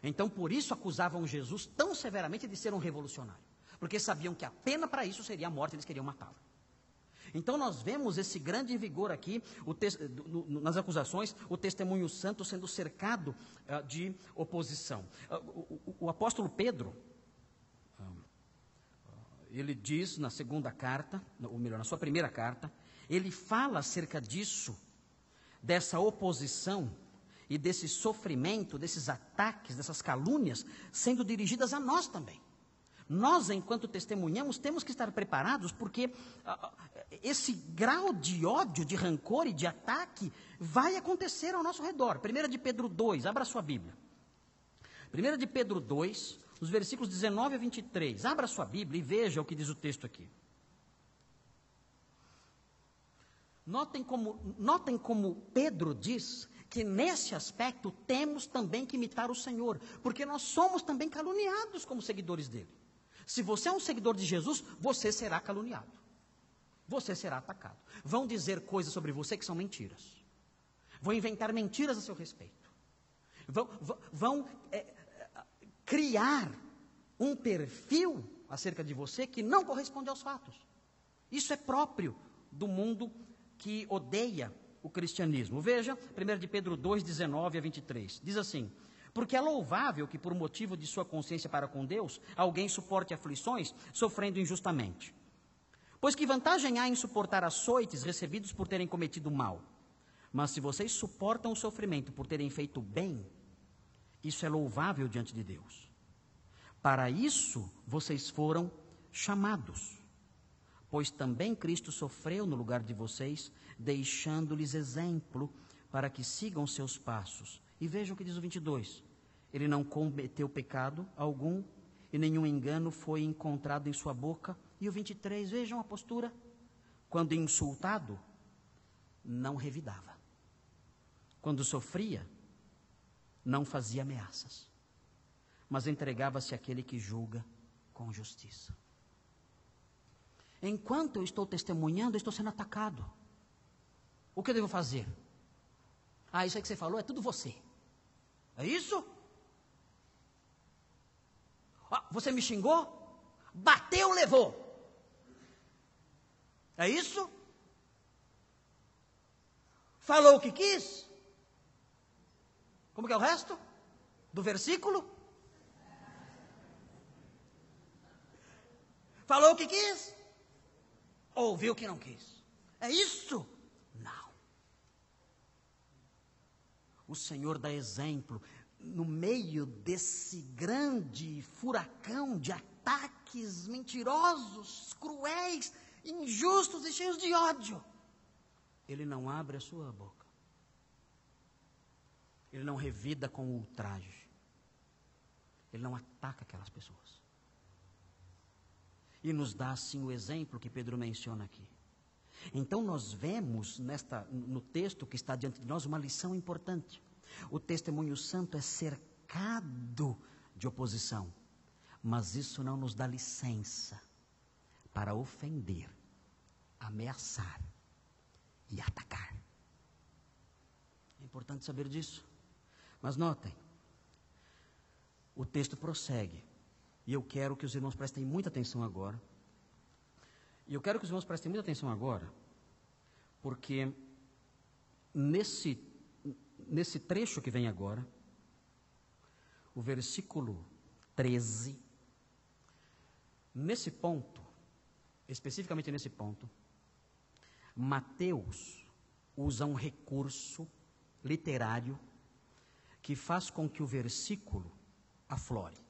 Então, por isso acusavam Jesus tão severamente de ser um revolucionário. Porque sabiam que a pena para isso seria a morte, eles queriam matá-lo. Então, nós vemos esse grande vigor aqui, nas acusações, o testemunho santo sendo cercado de oposição. O apóstolo Pedro, ele diz na segunda carta, ou melhor, na sua primeira carta, ele fala acerca disso, dessa oposição e desse sofrimento, desses ataques, dessas calúnias, sendo dirigidas a nós também. Nós, enquanto testemunhamos, temos que estar preparados, porque esse grau de ódio, de rancor e de ataque vai acontecer ao nosso redor. 1 de Pedro 2, abra sua Bíblia. 1 de Pedro 2, os versículos 19 a 23. Abra sua Bíblia e veja o que diz o texto aqui. Notem como Pedro diz que nesse aspecto temos também que imitar o Senhor, porque nós somos também caluniados como seguidores dele. Se você é um seguidor de Jesus, você será caluniado. Você será atacado. Vão dizer coisas sobre você que são mentiras. Vão inventar mentiras a seu respeito. Vão criar um perfil acerca de você que não corresponde aos fatos. Isso é próprio do mundo que odeia o cristianismo. Veja, 1 de Pedro 2, 19 a 23. Diz assim: porque é louvável que, por motivo de sua consciência para com Deus, alguém suporte aflições, sofrendo injustamente. Pois que vantagem há em suportar açoites recebidos por terem cometido mal? Mas se vocês suportam o sofrimento por terem feito bem, isso é louvável diante de Deus. Para isso vocês foram chamados. Pois também Cristo sofreu no lugar de vocês, deixando-lhes exemplo para que sigam seus passos. E vejam o que diz o 22. Ele não cometeu pecado algum e nenhum engano foi encontrado em sua boca. E o 23, vejam a postura. Quando insultado, não revidava. Quando sofria, não fazia ameaças, mas entregava-se àquele que julga com justiça. Enquanto eu estou testemunhando, eu estou sendo atacado. O que eu devo fazer? Isso aí que você falou é tudo você. É isso? Você me xingou? Bateu, levou. É isso? Falou o que quis? Como que é o resto do versículo? Falou o que quis? Ouviu o que não quis? É isso? Não. O Senhor dá exemplo no meio desse grande furacão de ataques mentirosos, cruéis, injustos e cheios de ódio. Ele não abre a sua boca. Ele não revida com ultraje. Ele não ataca aquelas pessoas. E nos dá assim o exemplo que Pedro menciona aqui. Então nós vemos no texto que está diante de nós uma lição importante. O testemunho santo é cercado de oposição, mas isso não nos dá licença para ofender, ameaçar e atacar. É importante saber disso. Mas notem, o texto prossegue. E eu quero que os irmãos prestem muita atenção agora. Porque nesse trecho que vem agora, o versículo 13, nesse ponto, especificamente nesse ponto, Mateus usa um recurso literário que faz com que o versículo aflore.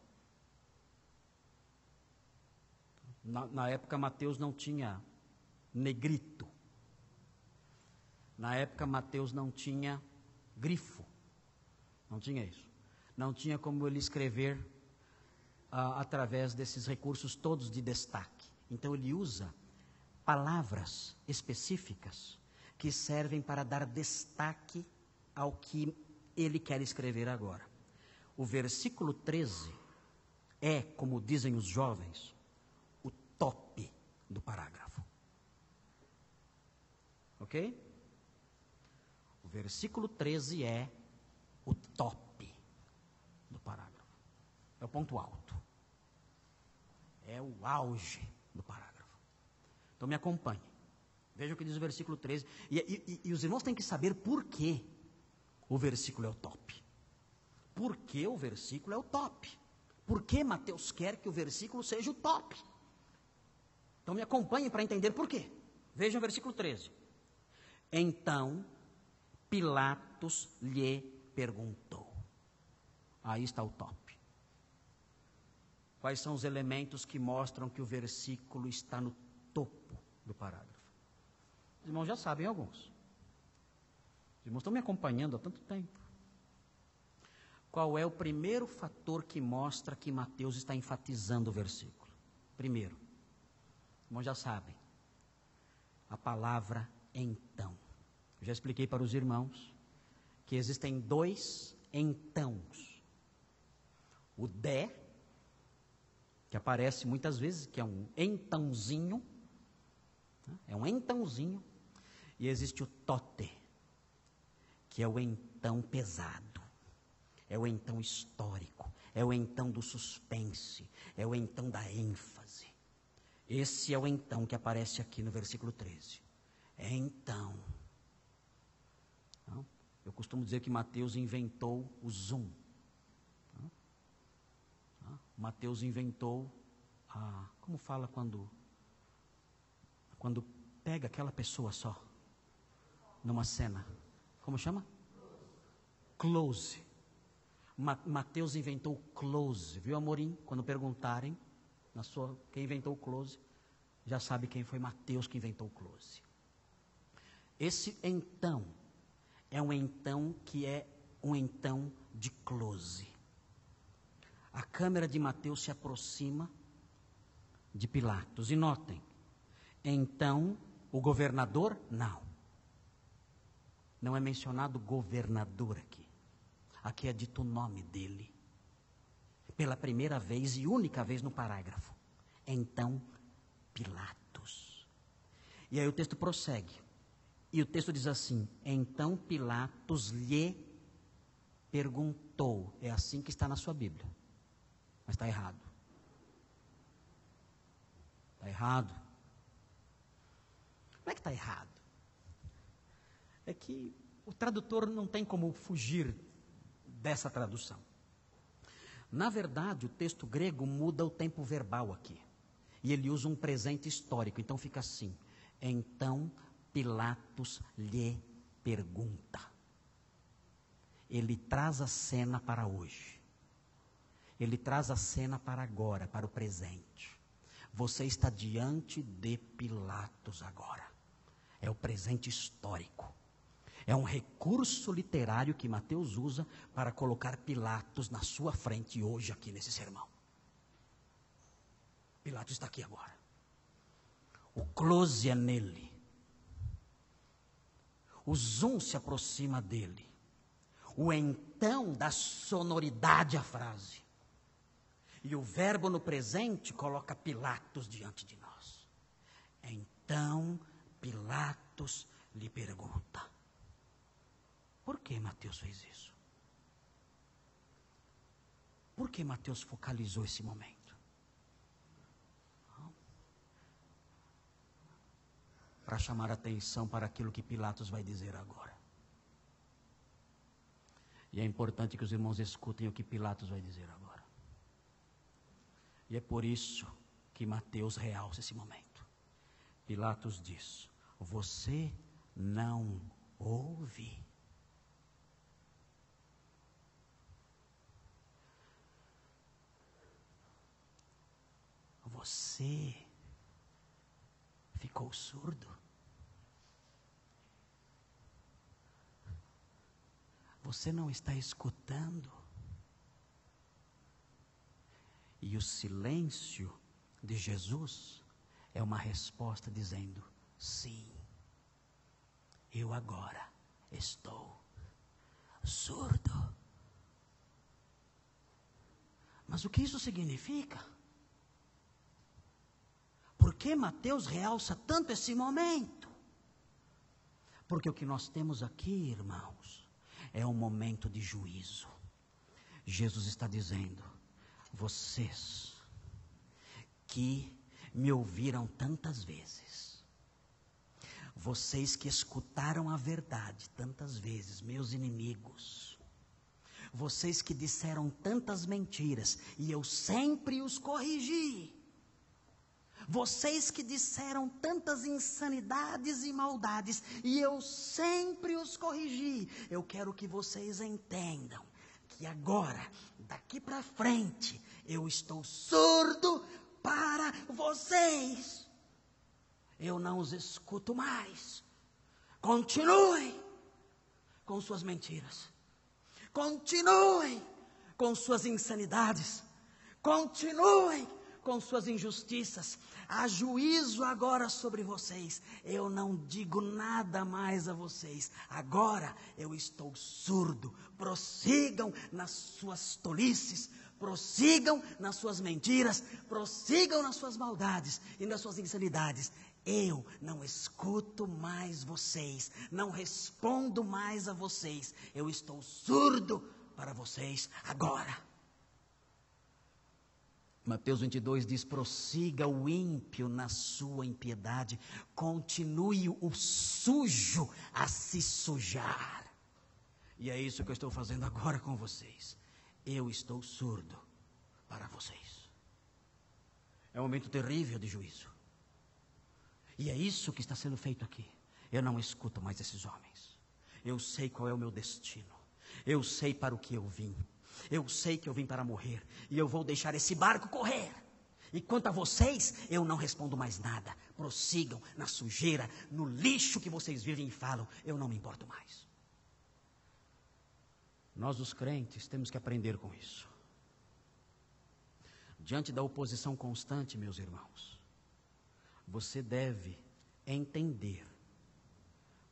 Na época, Mateus não tinha negrito. Na época, Mateus não tinha grifo. Não tinha isso. Não tinha como ele escrever através desses recursos todos de destaque. Então, ele usa palavras específicas que servem para dar destaque ao que ele quer escrever agora. O versículo 13 é, como dizem os jovens, top do parágrafo. Ok? O versículo 13 é o top do parágrafo. É o ponto alto. É o auge do parágrafo. Então me acompanhe. Veja o que diz o versículo 13. E os irmãos têm que saber por que o versículo é o top. Por que o versículo é o top? Por que Mateus quer que o versículo seja o top? Então me acompanhem para entender por quê. Veja o versículo 13. Então Pilatos lhe perguntou. Aí está o top. Quais são os elementos que mostram que o versículo está no topo do parágrafo? Os irmãos já sabem alguns. Os irmãos estão me acompanhando há tanto tempo. Qual é o primeiro fator que mostra que Mateus está enfatizando o versículo? Primeiro, os irmãos já sabem, a palavra então. Eu já expliquei para os irmãos que existem dois entãos. O de, que aparece muitas vezes, que é um entãozinho, e existe o tote, que é o então pesado, é o então histórico, é o então do suspense, é o então da ênfase. Esse é o então que aparece aqui no versículo 13. É então. Eu costumo dizer que Mateus inventou o zoom. Mateus inventou como fala quando pega aquela pessoa só numa cena? Como chama? Close. Mateus inventou o close. Viu, Amorim? Quando perguntarem quem inventou o close, já sabe quem foi Mateus que inventou o close. Esse então é um então que é um então de close. A câmera de Mateus se aproxima de Pilatos. E notem, então o governador, não é mencionado governador aqui. Aqui é dito o nome dele. Pela primeira vez e única vez no parágrafo. Então, Pilatos. E aí o texto prossegue. E o texto diz assim: então Pilatos lhe perguntou. É assim que está na sua Bíblia. Mas está errado. Está errado. Como é que está errado? É que o tradutor não tem como fugir dessa tradução. Na verdade, o texto grego muda o tempo verbal aqui. E ele usa um presente histórico. Então fica assim: então Pilatos lhe pergunta. Ele traz a cena para hoje. Ele traz a cena para agora, para o presente. Você está diante de Pilatos agora. É o presente histórico. É um recurso literário que Mateus usa para colocar Pilatos na sua frente hoje aqui nesse sermão. Pilatos está aqui agora. O close é nele. O zoom se aproxima dele. O então dá sonoridade à frase. E o verbo no presente coloca Pilatos diante de nós. Então Pilatos lhe pergunta: por que Mateus fez isso? Por que Mateus focalizou esse momento? Para chamar a atenção para aquilo que Pilatos vai dizer agora. E é importante que os irmãos escutem o que Pilatos vai dizer agora. E é por isso que Mateus realça esse momento. Pilatos diz: você não ouve? Você ficou surdo? Você não está escutando? E o silêncio de Jesus é uma resposta dizendo: sim, eu agora estou surdo. Mas o que isso significa? Por que Mateus realça tanto esse momento? Porque o que nós temos aqui, irmãos, é um momento de juízo. Jesus está dizendo: vocês que me ouviram tantas vezes, vocês que escutaram a verdade tantas vezes, meus inimigos, vocês que disseram tantas mentiras e eu sempre os corrigi, vocês que disseram tantas insanidades e maldades e eu sempre os corrigi, eu quero que vocês entendam que agora, daqui para frente, eu estou surdo para vocês. Eu não os escuto mais. Continuem com suas mentiras. Continuem com suas insanidades. Continuem com suas injustiças. Há juízo agora sobre vocês. Eu não digo nada mais a vocês. Agora eu estou surdo. Prossigam nas suas tolices. Prossigam nas suas mentiras. Prossigam nas suas maldades e nas suas insanidades. Eu não escuto mais vocês. Não respondo mais a vocês. Eu estou surdo para vocês agora. Mateus 22 diz: prossiga o ímpio na sua impiedade, continue o sujo a se sujar. E é isso que eu estou fazendo agora com vocês. Eu estou surdo para vocês. É um momento terrível de juízo. E é isso que está sendo feito aqui. Eu não escuto mais esses homens. Eu sei qual é o meu destino. Eu sei para o que eu vim. Eu sei que eu vim para morrer. E eu vou deixar esse barco correr. E quanto a vocês, eu não respondo mais nada. Prossigam na sujeira, no lixo que vocês vivem e falam. Eu não me importo mais. Nós, os crentes, temos que aprender com isso. Diante da oposição constante, meus irmãos, você deve entender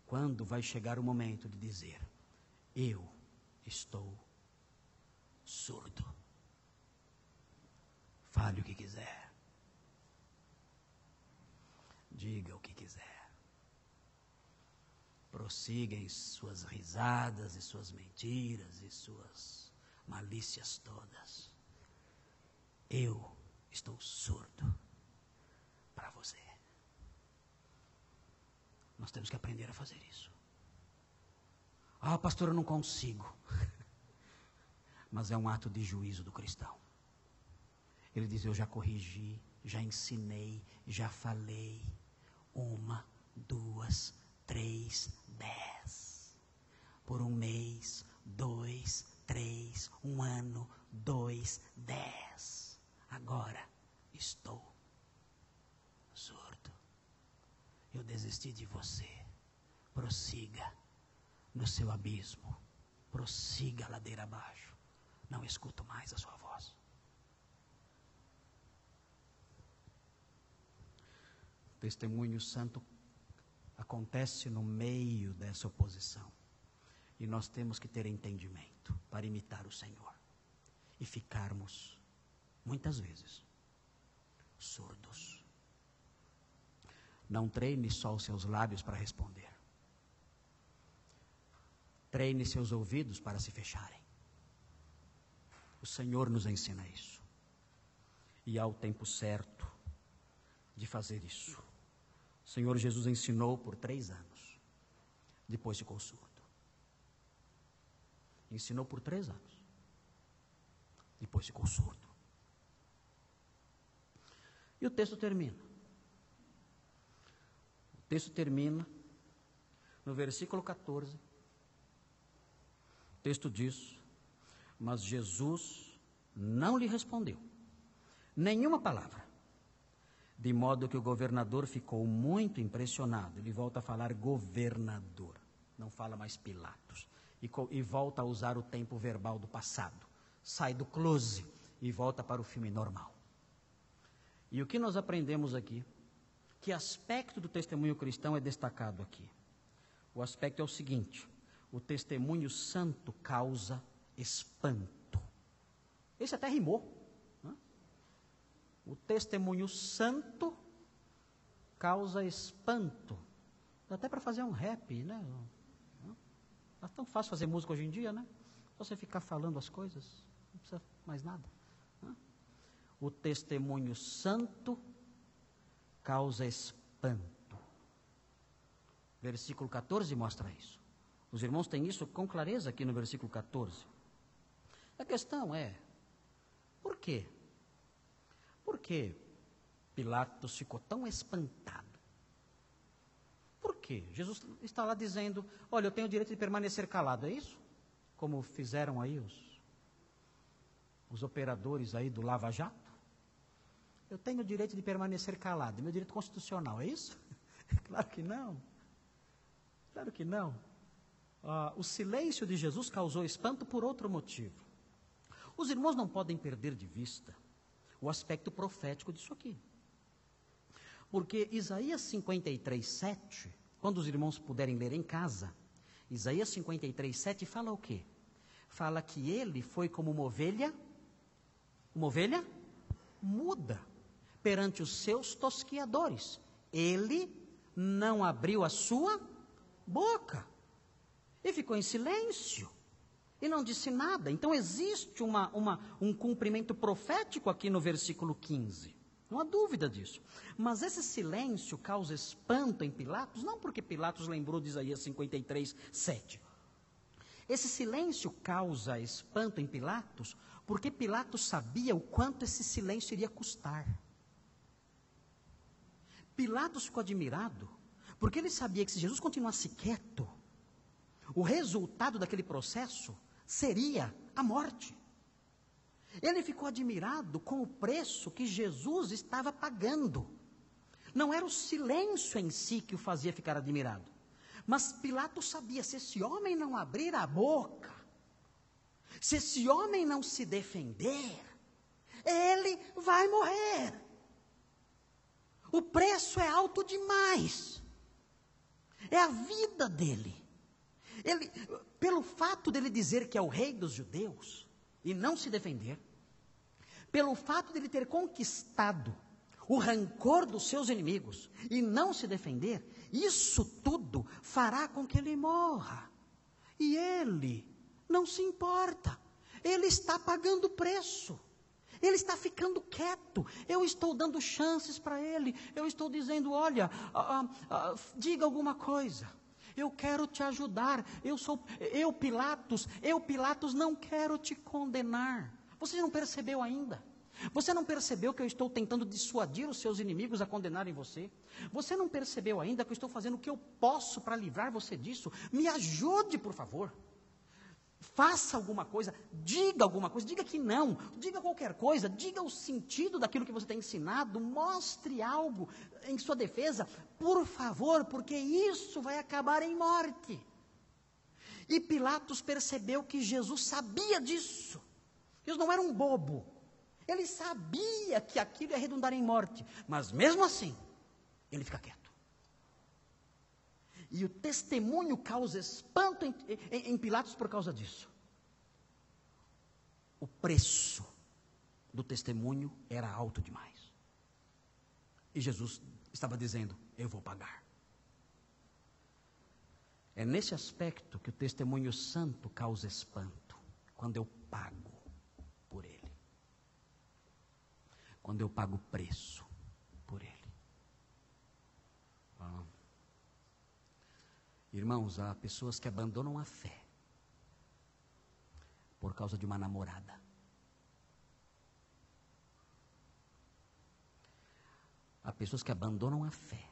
quando vai chegar o momento de dizer: eu estou surdo. Fale o que quiser. Diga o que quiser. Prossiga em suas risadas e suas mentiras e suas malícias todas. Eu estou surdo para você. Nós temos que aprender a fazer isso. Ah, pastor, eu não consigo. Mas é um ato de juízo do cristão. Ele diz: eu já corrigi, já ensinei, já falei. 1, 2, 3, 10. Por 1 mês, 2, 3, 1 ano, 2, 10. Agora estou surdo. Eu desisti de você. Prossiga no seu abismo. Prossiga a ladeira abaixo. Não escuto mais a sua voz. O testemunho santo acontece no meio dessa oposição. E nós temos que ter entendimento para imitar o Senhor. E ficarmos, muitas vezes, surdos. Não treine só os seus lábios para responder. Treine seus ouvidos para se fecharem. O Senhor nos ensina isso. E há o tempo certo de fazer isso. O Senhor Jesus ensinou por 3 anos. Depois ficou surdo. Ensinou por 3 anos. Depois ficou surdo. E o texto termina. O texto termina no versículo 14. O texto diz: mas Jesus não lhe respondeu nenhuma palavra. De modo que o governador ficou muito impressionado. Ele volta a falar governador. Não fala mais Pilatos. E volta a usar o tempo verbal do passado. Sai do close e volta para o filme normal. E o que nós aprendemos aqui? Que aspecto do testemunho cristão é destacado aqui? O aspecto é o seguinte: o testemunho santo causa espanto. Esse até rimou. Né? O testemunho santo causa espanto. Dá até para fazer um rap, né? É tão fácil fazer música hoje em dia, né? Só você ficar falando as coisas, não precisa mais nada. Né? O testemunho santo causa espanto. Versículo 14 mostra isso. Os irmãos têm isso com clareza aqui no versículo 14. A questão é, por quê? Por que Pilatos ficou tão espantado? Por quê? Jesus está lá dizendo: olha, eu tenho o direito de permanecer calado, é isso? Como fizeram aí os os operadores aí do Lava Jato? Eu tenho o direito de permanecer calado, meu direito constitucional, é isso? Claro que não. Claro que não. O silêncio de Jesus causou espanto por outro motivo. Os irmãos não podem perder de vista o aspecto profético disso aqui. Porque Isaías 53, 7, quando os irmãos puderem ler em casa, Isaías 53, 7 fala o quê? Fala que ele foi como uma ovelha muda perante os seus tosquiadores. Ele não abriu a sua boca. Ele ficou em silêncio. E não disse nada. Então existe um cumprimento profético aqui no versículo 15. Não há dúvida disso. Mas esse silêncio causa espanto em Pilatos, não porque Pilatos lembrou de Isaías 53, 7. Esse silêncio causa espanto em Pilatos, porque Pilatos sabia o quanto esse silêncio iria custar. Pilatos ficou admirado, porque ele sabia que se Jesus continuasse quieto, o resultado daquele processo seria a morte. Ele ficou admirado com o preço que Jesus estava pagando. Não era o silêncio em si que o fazia ficar admirado, mas Pilatos sabia, se esse homem não abrir a boca, se esse homem não se defender, ele vai morrer. O preço é alto demais. É a vida dele. Ele, pelo fato dele dizer que é o rei dos judeus e não se defender, pelo fato dele ter conquistado o rancor dos seus inimigos e não se defender, isso tudo fará com que ele morra. E ele não se importa. Ele está pagando o preço. Ele está ficando quieto. Eu estou dando chances para ele. Eu estou dizendo, olha, diga alguma coisa. Eu quero te ajudar. Eu Pilatos, não quero te condenar. Você não percebeu ainda? Você não percebeu que eu estou tentando dissuadir os seus inimigos a condenarem você? Você não percebeu ainda que eu estou fazendo o que eu posso para livrar você disso? Me ajude, por favor. Faça alguma coisa, diga que não, diga qualquer coisa, diga o sentido daquilo que você tem ensinado, mostre algo em sua defesa, por favor, porque isso vai acabar em morte. E Pilatos percebeu que Jesus sabia disso. Jesus não era um bobo. Ele sabia que aquilo ia redundar em morte, mas mesmo assim, ele fica quieto. E o testemunho causa espanto em Pilatos por causa disso. O preço do testemunho era alto demais. E Jesus estava dizendo, eu vou pagar. É nesse aspecto que o testemunho santo causa espanto. Quando eu pago por ele. Quando eu pago o preço por ele. Irmãos, há pessoas que abandonam a fé por causa de uma namorada. Há pessoas que abandonam a fé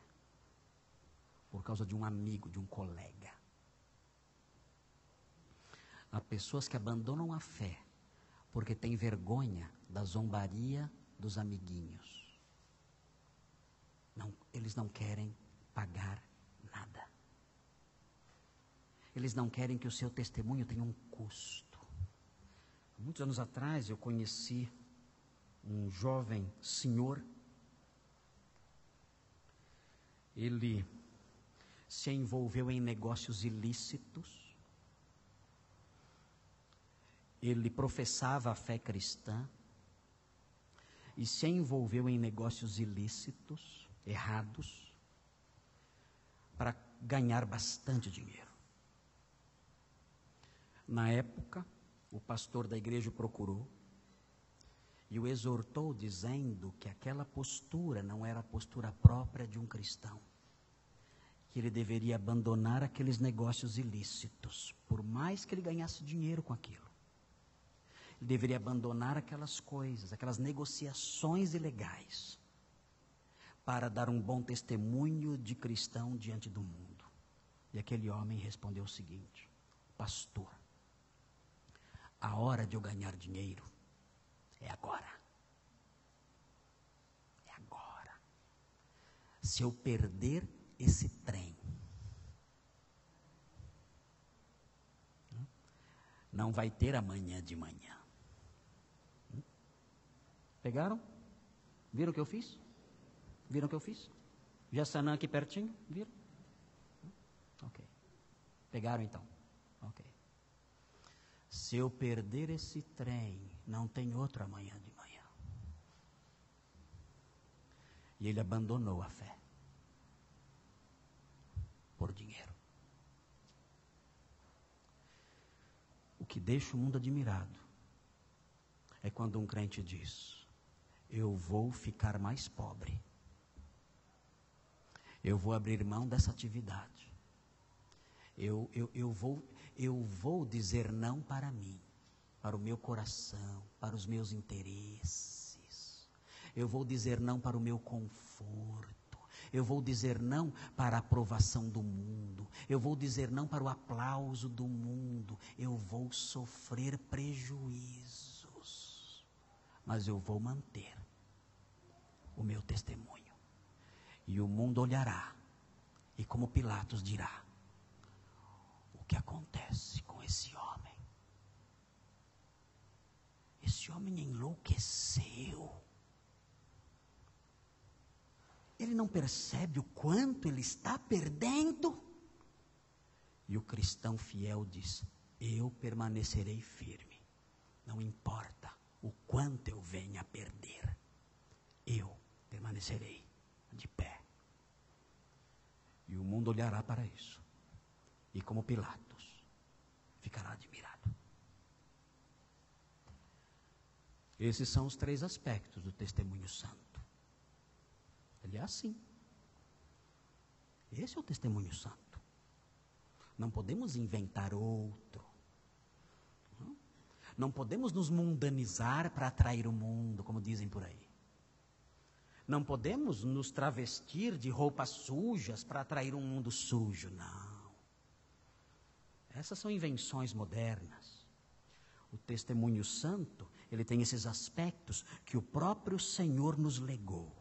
por causa de um amigo, de um colega. Há pessoas que abandonam a fé porque têm vergonha da zombaria dos amiguinhos. Eles não querem pagar nada. Eles não querem que o seu testemunho tenha um custo. Muitos anos atrás eu conheci um jovem senhor. Ele se envolveu em negócios ilícitos. Ele professava a fé cristã e se envolveu em negócios ilícitos, errados, para ganhar bastante dinheiro. Na época, o pastor da igreja o procurou e o exortou dizendo que aquela postura não era a postura própria de um cristão, que ele deveria abandonar aqueles negócios ilícitos, por mais que ele ganhasse dinheiro com aquilo. Ele deveria abandonar aquelas coisas, aquelas negociações ilegais, para dar um bom testemunho de cristão diante do mundo. E aquele homem respondeu o seguinte: pastor, a hora de eu ganhar dinheiro É agora. É agora. Se eu perder esse trem, não vai ter amanhã de manhã. Pegaram? Viram o que eu fiz? Viram o que eu fiz? Jassanã aqui pertinho? Viram? Ok. Pegaram então? Ok. Se eu perder esse trem, não tem outro amanhã de manhã. E ele abandonou a fé. Por dinheiro. O que deixa o mundo admirado é quando um crente diz: eu vou ficar mais pobre. Eu vou abrir mão dessa atividade. Eu vou dizer não para mim, para o meu coração, para os meus interesses. Eu vou dizer não para o meu conforto. Eu vou dizer não para a aprovação do mundo. Eu vou dizer não para o aplauso do mundo. Eu vou sofrer prejuízos. Mas eu vou manter o meu testemunho. E o mundo olhará. E como Pilatos dirá: o que acontece com esse homem? Esse homem enlouqueceu. Ele não percebe o quanto ele está perdendo. E o cristão fiel diz: eu permanecerei firme. Não importa o quanto eu venha a perder. Eu permanecerei de pé. E o mundo olhará para isso. E como Pilatos, ficará admirado. Esses são os 3 aspectos do testemunho santo. Ele é assim. Esse é o testemunho santo. Não podemos inventar outro. Não podemos nos mundanizar para atrair o mundo, como dizem por aí. Não podemos nos travestir de roupas sujas para atrair um mundo sujo, não. Essas são invenções modernas. O testemunho santo, ele tem esses aspectos que o próprio Senhor nos legou.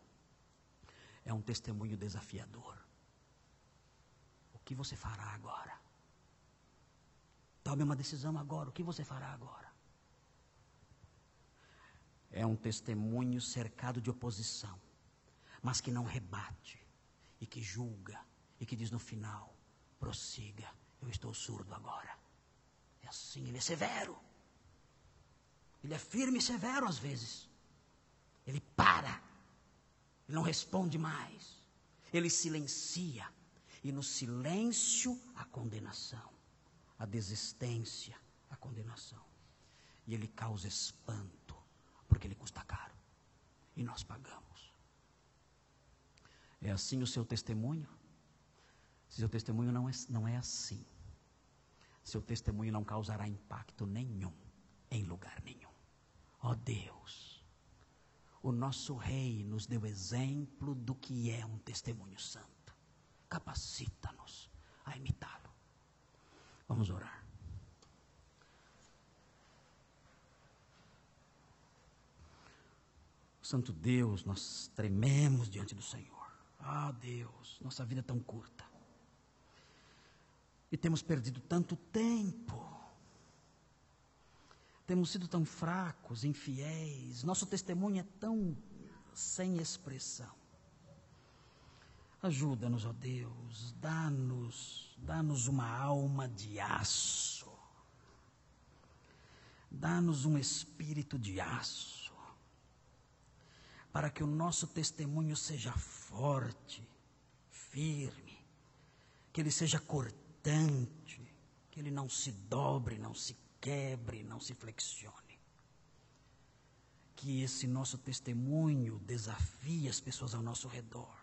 É um testemunho desafiador. O que você fará agora? Tome uma decisão agora. O que você fará agora? É um testemunho cercado de oposição, mas que não rebate, e que julga, e que diz no final: prossiga, eu estou surdo agora. É assim, ele é severo. Ele é firme e severo às vezes. Ele para. Ele não responde mais. Ele silencia. E no silêncio, a condenação. A desistência, a condenação. E ele causa espanto, porque ele custa caro. E nós pagamos. É assim o seu testemunho? Seu testemunho não é assim. Seu testemunho não causará impacto nenhum, em lugar nenhum. Ó Deus, o nosso Rei nos deu exemplo do que é um testemunho santo. Capacita-nos a imitá-lo. Vamos orar. Santo Deus, nós trememos diante do Senhor. Ah, Deus, nossa vida é tão curta. E temos perdido tanto tempo. Temos sido tão fracos, infiéis. Nosso testemunho é tão sem expressão. Ajuda-nos, ó Deus. Dá-nos uma alma de aço. Dá-nos um espírito de aço. Para que o nosso testemunho seja forte, firme. Que ele seja cortante. Que ele não se dobre, não se quebre, não se flexione. Que esse nosso testemunho desafie as pessoas ao nosso redor.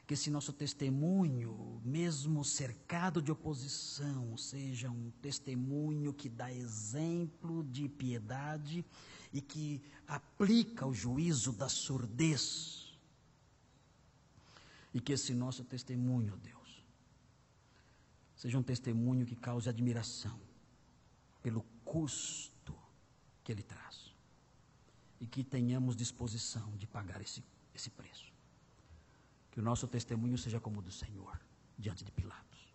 Que esse nosso testemunho, mesmo cercado de oposição, seja um testemunho que dá exemplo de piedade e que aplica o juízo da surdez. E que esse nosso testemunho, Deus, seja um testemunho que cause admiração pelo custo que ele traz. e que tenhamos disposição de pagar esse preço. Que o nosso testemunho seja como o do Senhor, diante de Pilatos.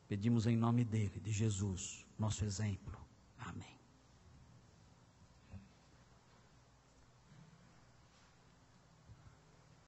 Pedimos em nome dele, de Jesus, nosso exemplo,